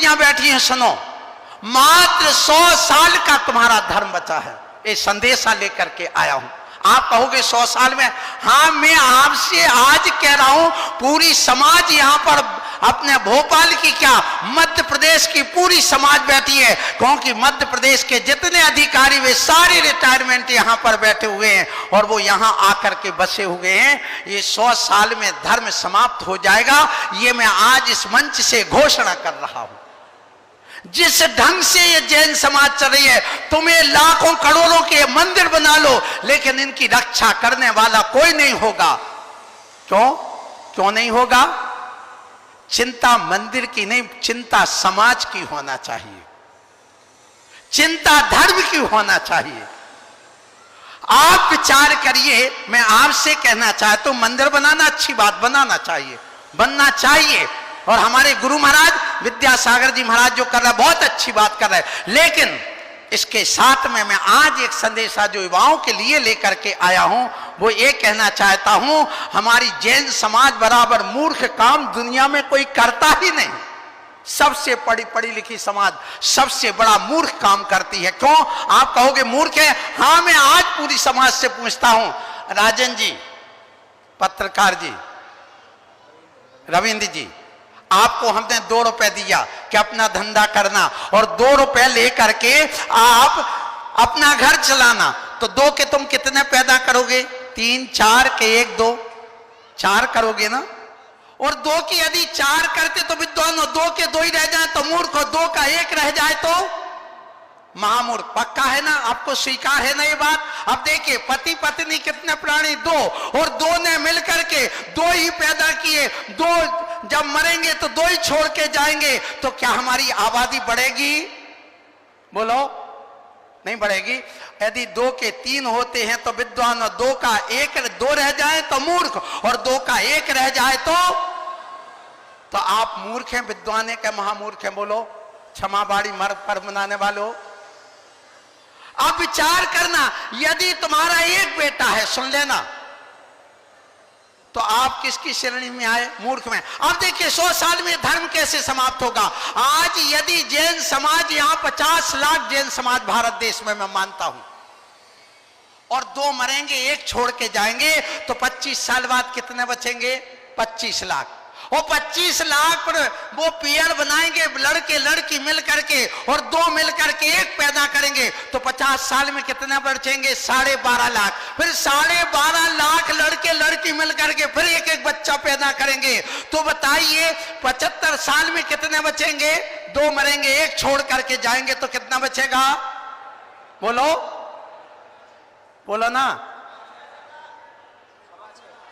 बेटियां बैठी हैं, सुनो, मात्र 100 साल का तुम्हारा धर्म बचा है। ये संदेशा लेकर के आया हूं। आप कहोगे 100 साल में? हाँ, मैं आपसे आज कह रहा हूं, पूरी समाज यहां पर, अपने भोपाल की क्या, मध्य प्रदेश की पूरी समाज बैठी है, क्योंकि मध्य प्रदेश के जितने अधिकारी वे सारे रिटायरमेंट यहां पर बैठे हुए हैं और वो यहां आकर के बसे हुए हैं। ये 100 साल में धर्म समाप्त हो जाएगा, ये मैं आज इस मंच से घोषणा कर रहा हूं। जिस ढंग से ये जैन समाज चल रही है, तुम्हें लाखों करोड़ों के मंदिर बना लो, लेकिन इनकी रक्षा करने वाला कोई नहीं होगा। क्यों नहीं होगा? चिंता मंदिर की नहीं, चिंता समाज की होना चाहिए, चिंता धर्म की होना चाहिए। आप विचार करिए, मैं आपसे कहना चाहता हूं, मंदिर बनाना अच्छी बात, बनाना चाहिए, बनना चाहिए, और हमारे गुरु महाराज विद्यासागर जी महाराज जो कर रहे हैं बहुत अच्छी बात कर रहे हैं। लेकिन इसके साथ में मैं आज एक संदेशा जो युवाओं के लिए लेकर के आया हूं, वो ये कहना चाहता हूं, हमारी जैन समाज बराबर मूर्ख काम दुनिया में कोई करता ही नहीं। सबसे पढ़ी लिखी समाज सबसे बड़ा मूर्ख काम करती है। क्यों? आप कहोगे मूर्ख है। हाँ, मैं आज पूरी समाज से पूछता हूं, राजन जी, पत्रकार जी, रविंद्र जी, आपको हमने 2 रुपए दिया कि अपना धंधा करना, और 2 रुपए लेकर के आप अपना घर चलाना, तो 2 के तुम कितने पैदा करोगे? 3, 4 के 1, 2, 4 करोगे ना। और 2 की यदि 4 करते तो विद्वान, 2 के 2 ही रह जाए तो मूर्ख, और 2 का 1 रह जाए तो महामूर्ख। पक्का है ना? आपको स्वीकार है ना ये बात? अब देखिए, पति पत्नी कितने प्राणी? 2, और 2 ने मिलकर के 2 ही पैदा किए, 2 जब मरेंगे तो 2 ही छोड़ के जाएंगे, तो क्या हमारी आबादी बढ़ेगी? बोलो, नहीं बढ़ेगी। यदि 2 के 3 होते हैं तो विद्वान, और 2 का 1, 2 रह जाए तो मूर्ख, और 2 का 1 रह जाए तो आप मूर्ख हैं, विद्वान है क्या महामूर्ख हैं? बोलो, क्षमा बाड़ी मर पर मनाने वालों। आप विचार करना, यदि तुम्हारा 1 बेटा है, सुन लेना, तो आप किसकी श्रेणी में आए? मूर्ख में। अब देखिए 100 साल में धर्म कैसे समाप्त होगा। आज यदि जैन समाज, यहां 50 लाख जैन समाज भारत देश में मैं मानता हूं, और 2 मरेंगे, 1 छोड़ के जाएंगे, तो 25 साल बाद कितने बचेंगे? 25 लाख। और 25 लाख पर वो पेयर बनाएंगे, लड़के लड़की मिल करके, और 2 मिल करके 1 पैदा करेंगे, तो 50 साल में कितने बचेंगे? 12.5 लाख। फिर 12.5 लाख लड़के लड़की मिल करके फिर 1 बच्चा पैदा करेंगे, तो बताइए 75 साल में कितने बचेंगे? 2 मरेंगे, 1 छोड़ करके जाएंगे, तो कितना बचेगा? बोलो, बोलो ना,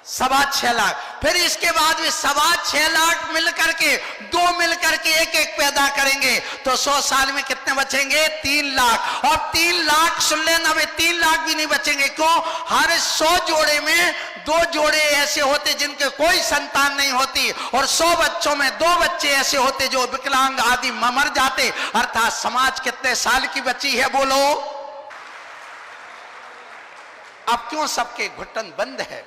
6.25 लाख। फिर इसके बाद भी 6.25 लाख मिलकर के 2 मिलकर के 1 पैदा करेंगे, तो 100 साल में कितने बचेंगे? 3 लाख। और 3 लाख सुन लेना, वे 3 लाख भी नहीं बचेंगे। क्यों? हर 100 जोड़े में 2 जोड़े ऐसे होते जिनके कोई संतान नहीं होती, और 100 बच्चों में 2 बच्चे ऐसे होते जो विकलांग आदि मर जाते। अर्थात समाज कितने साल की बची है? बोलो। अब क्यों सबके घुटन बंद है?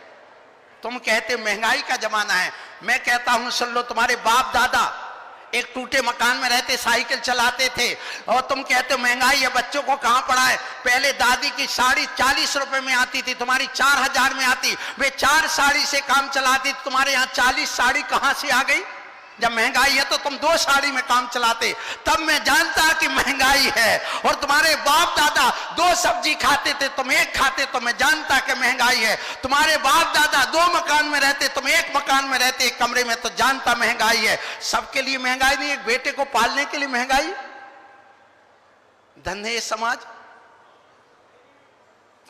तुम कहते महंगाई का जमाना है, मैं कहता हूं सुन लो, तुम्हारे बाप दादा एक टूटे मकान में रहते, साइकिल चलाते थे, और तुम कहते हो महंगाई है, बच्चों को कहां पढ़ाए? पहले दादी की साड़ी 40 रुपए में आती थी, तुम्हारी 4000 में आती, वे 4 साड़ी से काम चलाती, तुम्हारे यहाँ 40 साड़ी कहां से आ गई? जब महंगाई है तो तुम 2 साड़ी में काम चलाते, तब मैं जानता कि महंगाई है। और तुम्हारे बाप दादा 2 सब्जी खाते थे, तुम 1 खाते, तो मैं जानता कि महंगाई है। तुम्हारे बाप दादा 2 मकान में रहते, तुम 1 मकान में रहते, 1 कमरे में, तो जानता महंगाई है। सबके लिए महंगाई नहीं, एक बेटे को पालने के लिए महंगाई। धन्य समाज।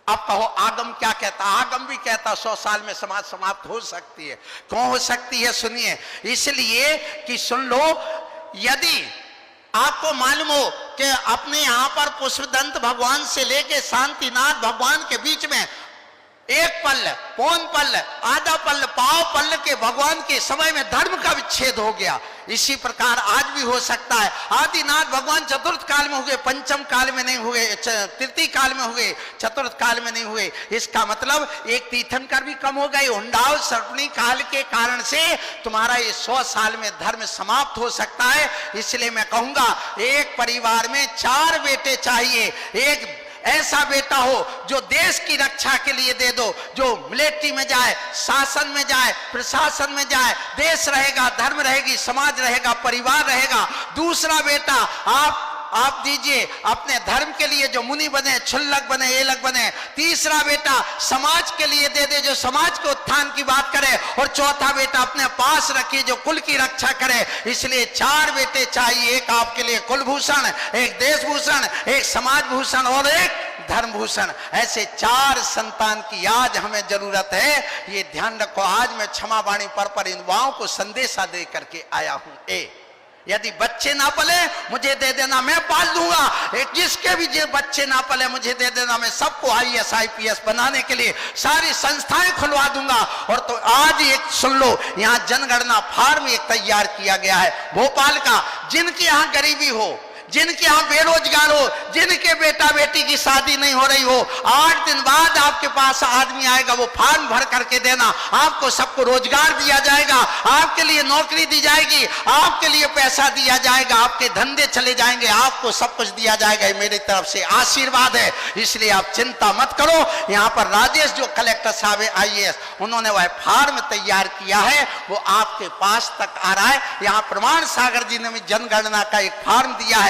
अब कहो आगम क्या कहता? आगम भी कहता 100 साल में समाज समाप्त हो सकती है। क्यों हो सकती है? सुनिए, इसलिए कि सुन लो, यदि आपको मालूम हो कि अपने यहां पर पुष्पदंत भगवान से लेके शांतिनाथ भगवान के बीच में एक पल्ल, पौन पल्ल, आधा पल्ल, पाव पल्ल के भगवान के समय में धर्म का विच्छेद हो गया। इसी प्रकार आज भी हो सकता है। आदिनाथ भगवान चतुर्थ काल में हुए, पंचम काल में नहीं हुए, तृतीय काल में हुए, चतुर्थ काल में नहीं हुए। इसका मतलब एक तीर्थंकर भी कम हो गए। उंडाव सर्पणी काल के कारण से तुम्हारा ये 100 साल में धर्म समाप्त हो सकता है। इसलिए मैं कहूंगा एक परिवार में 4 बेटे चाहिए। एक ऐसा बेटा हो जो देश की रक्षा के लिए दे दो, जो मिलिट्री में जाए, शासन में जाए, प्रशासन में जाए, देश रहेगा, धर्म रहेगी, समाज रहेगा, परिवार रहेगा। दूसरा बेटा आप दीजिए अपने धर्म के लिए जो मुनि बने, क्षुल्लक बने, एलक बने। तीसरा बेटा समाज के लिए दे दे जो समाज के उत्थान की बात करे। और चौथा बेटा अपने पास रखिए जो कुल की रक्षा करे। इसलिए 4 बेटे चाहिए, एक आपके लिए कुलभूषण, एक देशभूषण, एक समाज भूषण और एक धर्म भूषण। ऐसे 4 संतान की आज हमें जरूरत है। ये ध्यान रखो। आज मैं क्षमा वाणी पर इन युवाओं को संदेशा दे करके आया हूं। यदि बच्चे ना पले मुझे दे देना, मैं पाल दूंगा। एक जिसके भी जो बच्चे ना पले मुझे दे देना, मैं सबको IAS IPS बनाने के लिए सारी संस्थाएं खुलवा दूंगा। और तो आज एक सुन लो, यहाँ जनगणना फार्म एक तैयार किया गया है भोपाल का। जिनके यहाँ गरीबी हो, जिनके यहाँ बेरोजगार हो, जिनके बेटा बेटी की शादी नहीं हो रही हो, 8 दिन बाद आपके पास आदमी आएगा, वो फॉर्म भर करके देना। आपको सबको रोजगार दिया जाएगा, आपके लिए नौकरी दी जाएगी, आपके लिए पैसा दिया जाएगा, आपके धंधे चले जाएंगे, आपको सब कुछ दिया जाएगा। मेरी तरफ से आशीर्वाद है। इसलिए आप चिंता मत करो। यहाँ पर राजेश जो कलेक्टर साहब है IAS, उन्होंने वह फॉर्म तैयार किया है, वो आपके पास तक आ रहा है। यहाँ प्रमाण सागर जी ने भी जनगणना का एक फॉर्म दिया है।